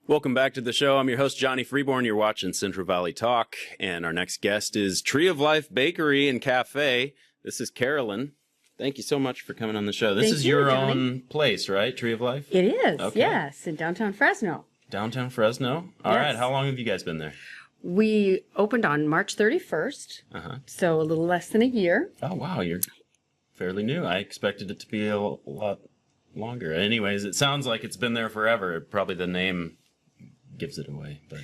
Welcome back to the show. I'm your host, Johnny Freeborn. You're watching Central Valley Talk, and our next guest is Tree of Life Bakery and Cafe. This is Carolyn. Thank you so much for coming on the show. This is your own place, right? Tree of Life? It is, okay. Yes, in downtown Fresno. Downtown Fresno? All right. How long have you guys been there? We opened on March 31st, so a little less than a year. Oh, wow. You're fairly new. I expected it to be a lot longer. Anyways, it sounds like it's been there forever. Probably the name gives it away, but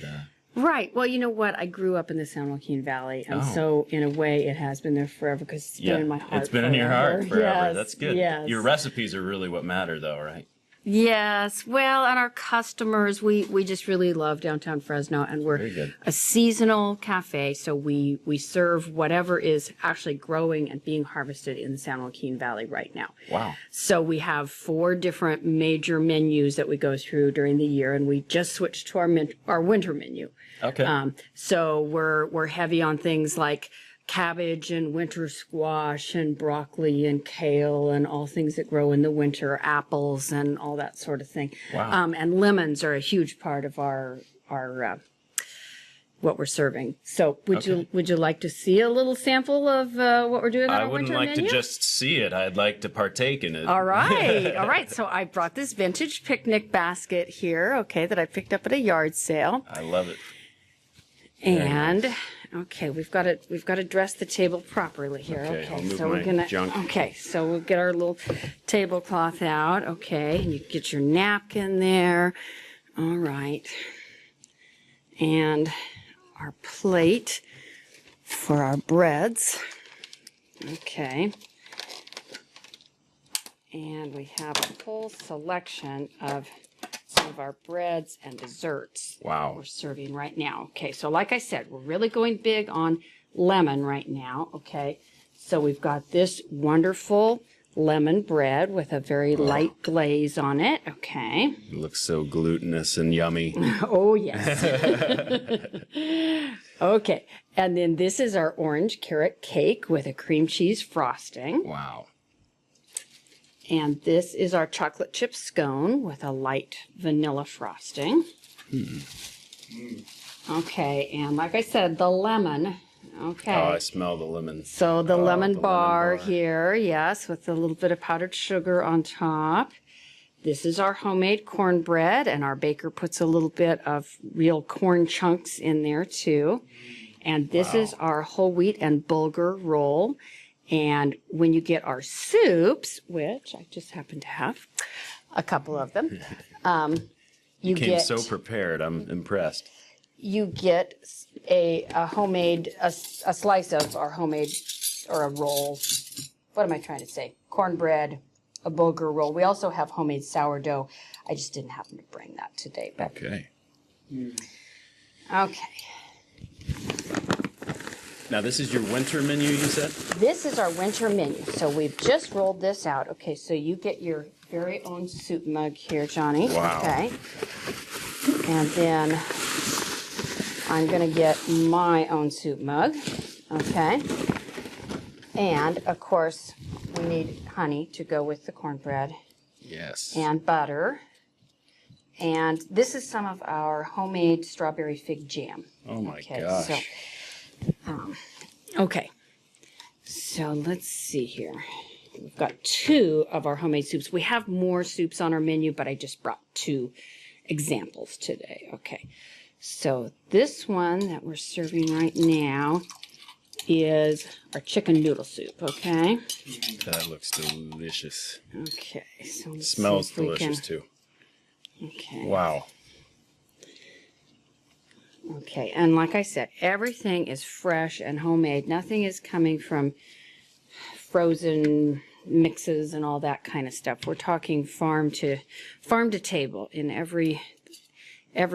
right. Well, you know what? I grew up in the San Joaquin Valley, and so in a way, it has been there forever because it's been in my heart. It's been in your heart forever. Yes, that's good. Yes. Your recipes are really what matter, though, right? Yes. Well, and our customers, we just really love downtown Fresno, and we're a seasonal cafe, so we serve whatever is actually growing and being harvested in the San Joaquin Valley right now. Wow. So we have 4 different major menus that we go through during the year, and we just switched to our winter menu. Okay. So we're heavy on things like cabbage and winter squash and broccoli and kale and all things that grow in the winter, apples and all that sort of thing. Wow. And lemons are a huge part of our what we're serving. So would you like to see a little sample of what we're doing on our winter menu? I wouldn't like to just see it. I'd like to partake in it. All right. All right. So I brought this vintage picnic basket here, that I picked up at a yard sale. I love it. And okay, we've got to dress the table properly here. Okay, I'll move so my we're gonna junk. Okay, so we'll get our little tablecloth out. Okay, and you get your napkin there. All right, and our plate for our breads. Okay, and we have a whole selection of some of our breads and desserts that we're serving right now. Okay, so like I said, we're really going big on lemon right now. Okay, so we've got this wonderful lemon bread with a very light glaze on it. Okay. It looks so glutinous and yummy. Oh, yes. Okay, and then this is our orange carrot cake with a cream cheese frosting. Wow. And this is our chocolate chip scone with a light vanilla frosting. Okay, and like I said, the lemon. Okay. Oh, I smell the lemon. So the lemon bar here, yes, with a little bit of powdered sugar on top. This is our homemade cornbread, and our baker puts a little bit of real corn chunks in there too. And this is our whole wheat and bulgur roll. And when you get our soups, which I just happen to have a couple of them, you came get so prepared. I'm impressed. You get a slice of our homemade, or a roll. What am I trying to say? Cornbread, a bulgur roll. We also have homemade sourdough. I just didn't happen to bring that today. But okay. Okay. Now, this is your winter menu, you said? This is our winter menu. So we've just rolled this out. Okay, so you get your very own soup mug here, Johnny. Wow. Okay. And then I'm going to get my own soup mug. Okay. And, of course, we need honey to go with the cornbread. Yes. And butter. And this is some of our homemade strawberry fig jam. Oh, my gosh. So, okay, so let's see here. We've got 2 of our homemade soups. We have more soups on our menu, but I just brought 2 examples today. Okay, so this one that we're serving right now is our chicken noodle soup, okay? That looks delicious. Okay, so let's smells delicious, too. Okay. Wow. Okay, and like I said, everything is fresh and homemade. Nothing is coming from frozen mixes and all that kind of stuff. We're talking farm to table in every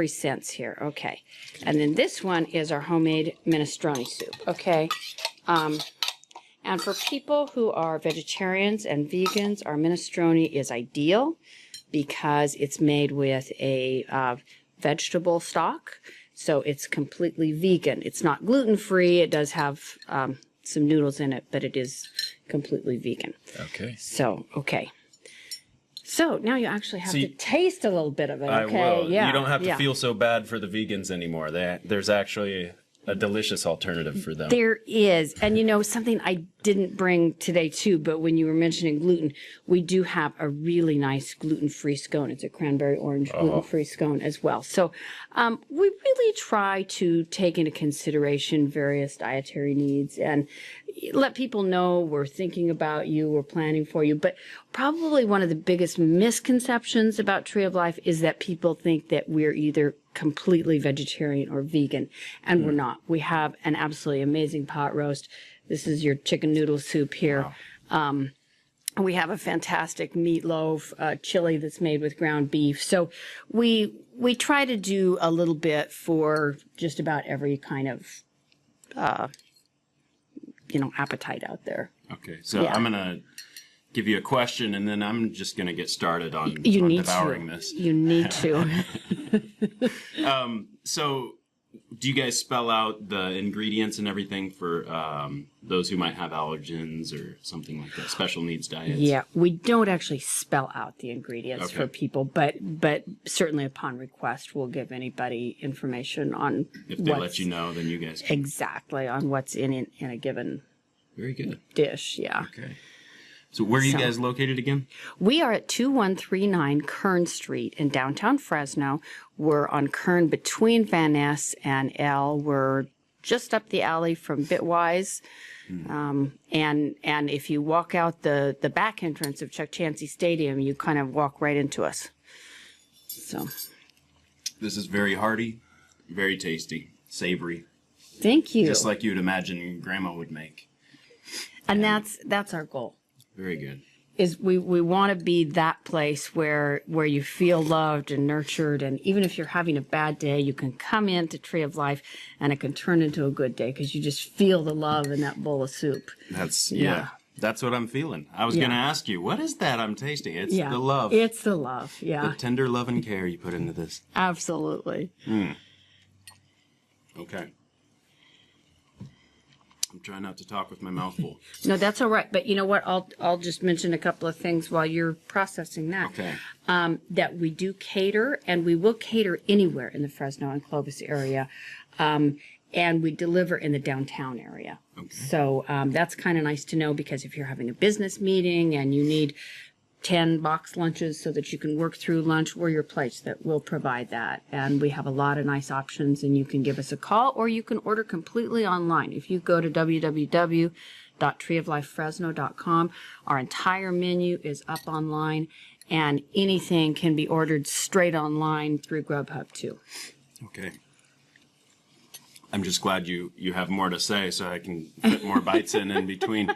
sense here. Okay, and then this one is our homemade minestrone soup. Okay, and for people who are vegetarians and vegans, our minestrone is ideal because it's made with a vegetable stock. So it's completely vegan. It's not gluten-free. It does have some noodles in it, but it is completely vegan. Okay. So, okay. So now you actually have to taste a little bit of it, okay? I will. Yeah. You don't have to feel so bad for the vegans anymore. There's actually a delicious alternative for them. There is. And you know, something I didn't bring today too, but when you were mentioning gluten, we do have a really nice gluten-free scone. It's a cranberry orange gluten-free scone as well. So we really try to take into consideration various dietary needs and let people know we're thinking about you, we're planning for you. But probably one of the biggest misconceptions about Tree of Life is that people think that we're either completely vegetarian or vegan, and we're not. We have an absolutely amazing pot roast. This is your chicken noodle soup here. Wow. We have a fantastic meatloaf, chili that's made with ground beef. So we try to do a little bit for just about every kind of appetite out there. Okay, so I'm gonna give you a question, and then I'm just gonna get started on devouring this. You need to. So, do you guys spell out the ingredients and everything for those who might have allergens or something like that, special needs diets? Yeah, we don't actually spell out the ingredients for people, but certainly upon request, we'll give anybody information on if they let you know, then you guys can. Exactly, on what's in a given very good dish. Yeah. Okay. So where are you guys located again? We are at 2139 Kern Street in downtown Fresno. We're on Kern between Van Ness and L. We're just up the alley from Bitwise. And if you walk out the back entrance of Chukhansi Stadium, you kind of walk right into us. So this is very hearty, very tasty, savory. Thank you. Just like you'd imagine Grandma would make. And that's our goal. Very good. Is we want to be that place where you feel loved and nurtured, and even if you're having a bad day, you can come into Tree of Life and it can turn into a good day because you just feel the love in that bowl of soup. That's what I'm feeling. I was going to ask you, what is that I'm tasting? It's the love. It's the love, the tender love and care you put into this. Absolutely. Okay. I'm trying not to talk with my mouth full. No, that's all right. But you know what? I'll just mention a couple of things while you're processing that. Okay. That we do cater, and we will cater anywhere in the Fresno and Clovis area. And we deliver in the downtown area. Okay. So that's kind of nice to know, because if you're having a business meeting and you need 10 box lunches so that you can work through lunch, we're your place that will provide that. And we have a lot of nice options, and you can give us a call or you can order completely online. If you go to www.treeoflifefresno.com, our entire menu is up online, and anything can be ordered straight online through Grubhub too. Okay. I'm just glad you have more to say so I can fit more bites in between.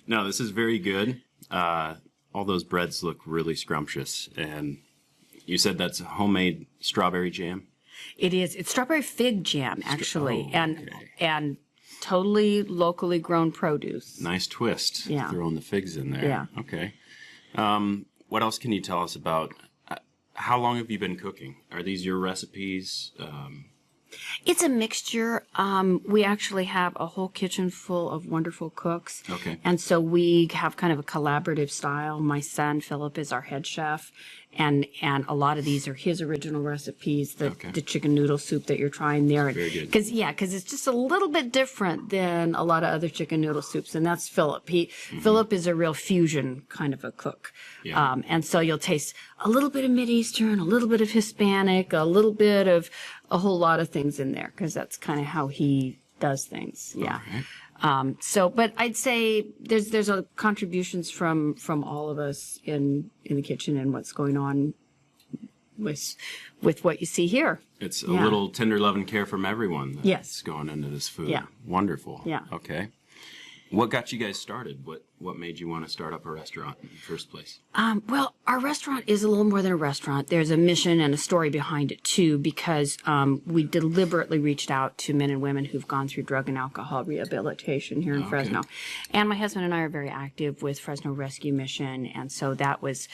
No, this is very good. All those breads look really scrumptious. And you said that's homemade strawberry jam? It is. It's strawberry fig jam, actually, and totally locally grown produce. Nice twist. Yeah. Throwing the figs in there. Yeah. Okay. What else can you tell us about? How long have you been cooking? Are these your recipes? It's a mixture. We actually have a whole kitchen full of wonderful cooks. Okay. And so we have kind of a collaborative style. My son, Philip, is our head chef. And a lot of these are his original recipes, the chicken noodle soup that you're trying there. Very good. Because it's just a little bit different than a lot of other chicken noodle soups, and that's Philip. Philip is a real fusion kind of a cook. Yeah. And so you'll taste a little bit of Mideastern, a little bit of Hispanic, a little bit of a whole lot of things in there, because that's kind of how he does things. Yeah. Okay. But I'd say there's contributions from all of us in the kitchen and what's going on with what you see here. It's a little tender love and care from everyone that's going into this food. Yeah. Wonderful. Yeah. Okay. What got you guys started? What made you want to start up a restaurant in the first place? Well, our restaurant is a little more than a restaurant. There's a mission and a story behind it, too, because we deliberately reached out to men and women who've gone through drug and alcohol rehabilitation here in Fresno. And my husband and I are very active with Fresno Rescue Mission, and so that was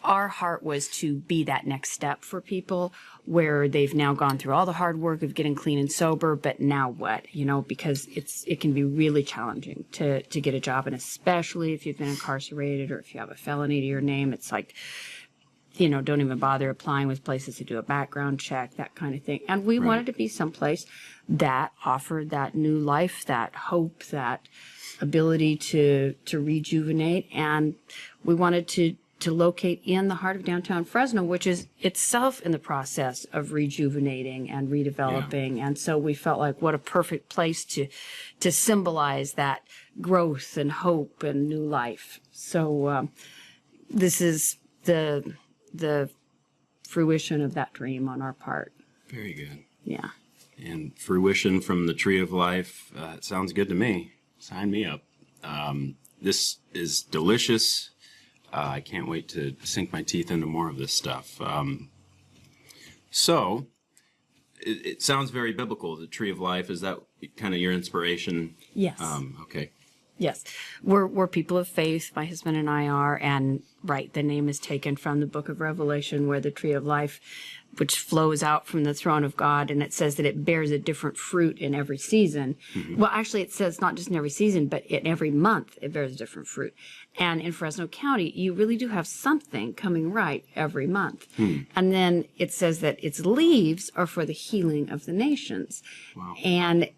our heart was to be that next step for people where they've now gone through all the hard work of getting clean and sober, but now what? Because it can be really challenging to get a job, and especially if you've been incarcerated or if you have a felony to your name, it's like, don't even bother applying with places to do a background check, that kind of thing. And we wanted to be someplace that offered that new life, that hope, that ability to rejuvenate, and we wanted to locate in the heart of downtown Fresno, which is itself in the process of rejuvenating and redeveloping. Yeah. And so we felt like what a perfect place to symbolize that growth and hope and new life. So this is the fruition of that dream on our part. Very good. Yeah. And fruition from the Tree of Life. It sounds good to me. Sign me up. This is delicious. I can't wait to sink my teeth into more of this stuff. So, it sounds very biblical, the Tree of Life. Is that kind of your inspiration? Yes. Okay. Yes. We're people of faith, my husband and I are, and the name is taken from the book of Revelation, where the Tree of Life, which flows out from the throne of God, and it says that it bears a different fruit in every season. Mm-hmm. Well, actually, it says not just in every season, but in every month it bears a different fruit. And in Fresno County, you really do have something coming right every month. And then it says that its leaves are for the healing of the nations. Wow. And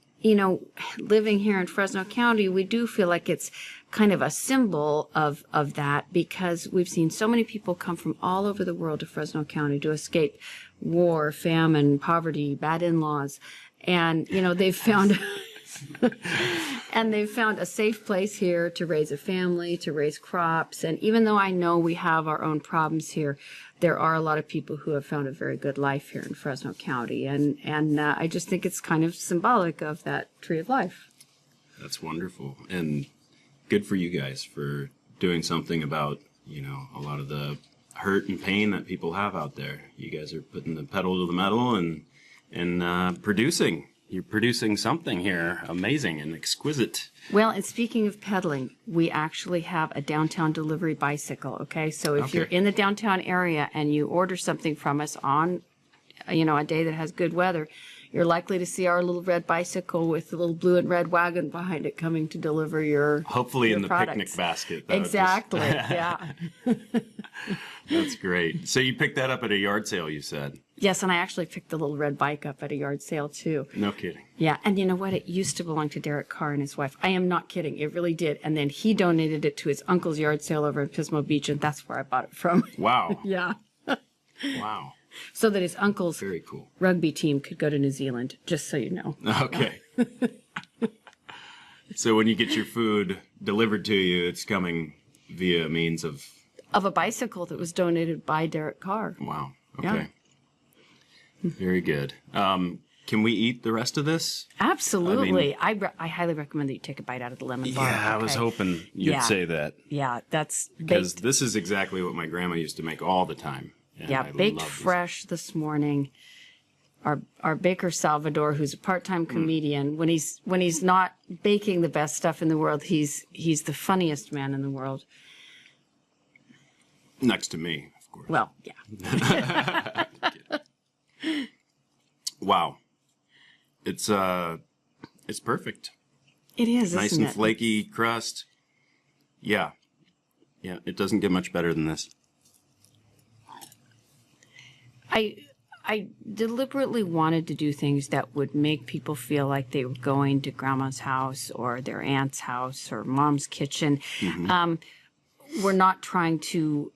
living here in Fresno County, we do feel like it's kind of a symbol of that, because we've seen so many people come from all over the world to Fresno County to escape war, famine, poverty, bad in-laws. And, they've found they've found a safe place here to raise a family, to raise crops. And even though I know we have our own problems here, there are a lot of people who have found a very good life here in Fresno County. And I just think it's kind of symbolic of that Tree of Life. That's wonderful. And good for you guys for doing something about, a lot of the hurt and pain that people have out there. You guys are putting the pedal to the metal and producing. You're producing something here amazing and exquisite. Well, and speaking of pedaling, we actually have a downtown delivery bicycle, okay? So if you're in the downtown area and you order something from us on, a day that has good weather, you're likely to see our little red bicycle with the little blue and red wagon behind it coming to deliver your Hopefully your in the products. Picnic basket. Exactly, yeah. That's great. So you picked that up at a yard sale, you said? Yes, and I actually picked the little red bike up at a yard sale, too. No kidding. Yeah, and you know what? It used to belong to Derek Carr and his wife. I am not kidding. It really did. And then he donated it to his uncle's yard sale over in Pismo Beach, and that's where I bought it from. Wow. Yeah. Wow. So that his uncle's Very cool. rugby team could go to New Zealand, just so you know. Okay. So when you get your food delivered to you, it's coming via means of a bicycle that was donated by Derek Carr. Wow. Okay. Yeah. Very good. Can we eat the rest of this? Absolutely. I highly recommend that you take a bite out of the lemon bar. Yeah, I was hoping you'd say that. Yeah, that's because this is exactly what my grandma used to make all the time. Yeah, baked fresh this morning. Our baker Salvador, who's a part-time comedian, when he's not baking the best stuff in the world, he's the funniest man in the world. Next to me, of course. Well, yeah. Wow. It's perfect. It is, nice isn't and it? Flaky crust. Yeah. Yeah, it doesn't get much better than this. I deliberately wanted to do things that would make people feel like they were going to grandma's house or their aunt's house or mom's kitchen. Mm-hmm. We're not trying to,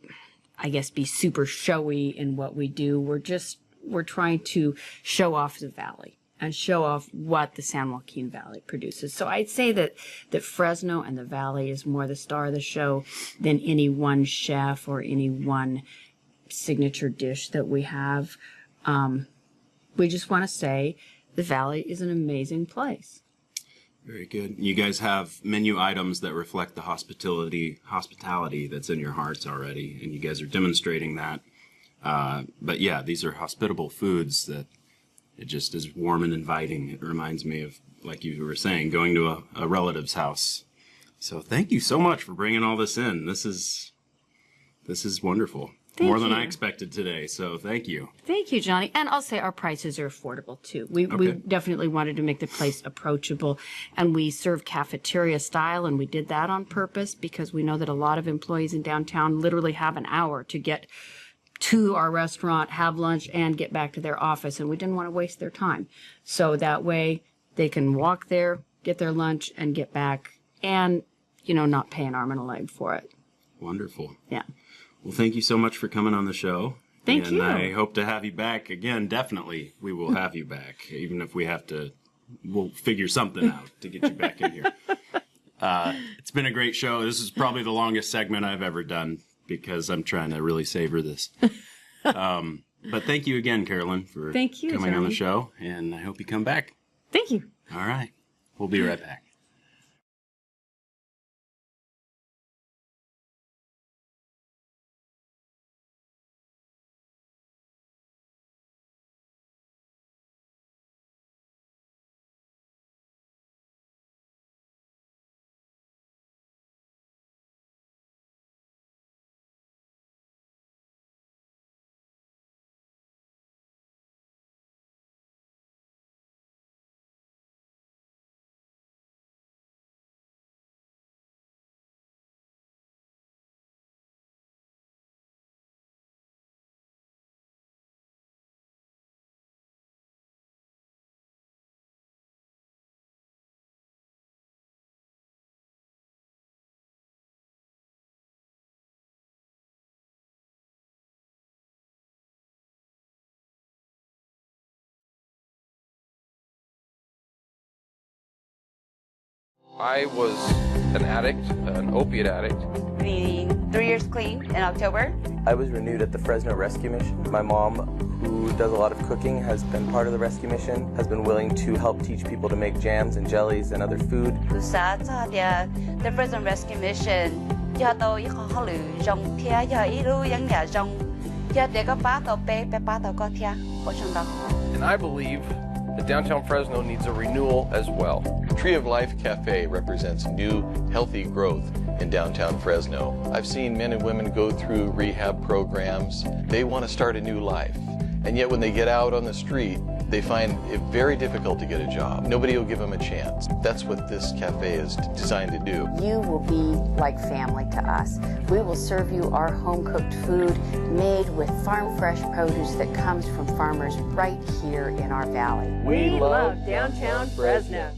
I guess, be super showy in what we do. We're trying to show off the valley and show off what the San Joaquin Valley produces. So I'd say that Fresno and the valley is more the star of the show than any one chef or any one signature dish that we have. We just want to say the valley is an amazing place. Very good. You guys have menu items that reflect the hospitality that's in your hearts already, and you guys are demonstrating that. But yeah, these are hospitable foods that it just is warm and inviting. It reminds me of, like you were saying, going to a relative's house. So thank you so much for bringing all this in. This is wonderful. More than I expected today, so thank you. Thank you, Johnny. And I'll say our prices are affordable, too. We definitely wanted to make the place approachable, and we serve cafeteria style, and we did that on purpose because we know that a lot of employees in downtown literally have an hour to get to our restaurant, have lunch, and get back to their office, and we didn't want to waste their time. So that way they can walk there, get their lunch, and get back, and, not pay an arm and a leg for it. Wonderful. Yeah. Well, thank you so much for coming on the show. Thank you. And I hope to have you back again. Definitely, we will have you back, even if we have to. We'll figure something out to get you back in here. It's been a great show. This is probably the longest segment I've ever done because I'm trying to really savor this. But thank you again, Carolyn, for coming on the show, and I hope you come back. Thank you. All right. We'll be right back. I was an addict, an opiate addict. Being 3 years clean in October. I was renewed at the Fresno Rescue Mission. My mom, who does a lot of cooking, has been part of the rescue mission, has been willing to help teach people to make jams and jellies and other food. The Fresno Rescue Mission, And I believe that downtown Fresno needs a renewal as well. Tree of Life Café represents new, healthy growth in downtown Fresno. I've seen men and women go through rehab programs. They want to start a new life. And yet when they get out on the street, they find it very difficult to get a job. Nobody will give them a chance. That's what this cafe is designed to do. You will be like family to us. We will serve you our home-cooked food made with farm-fresh produce that comes from farmers right here in our valley. We love downtown Fresno.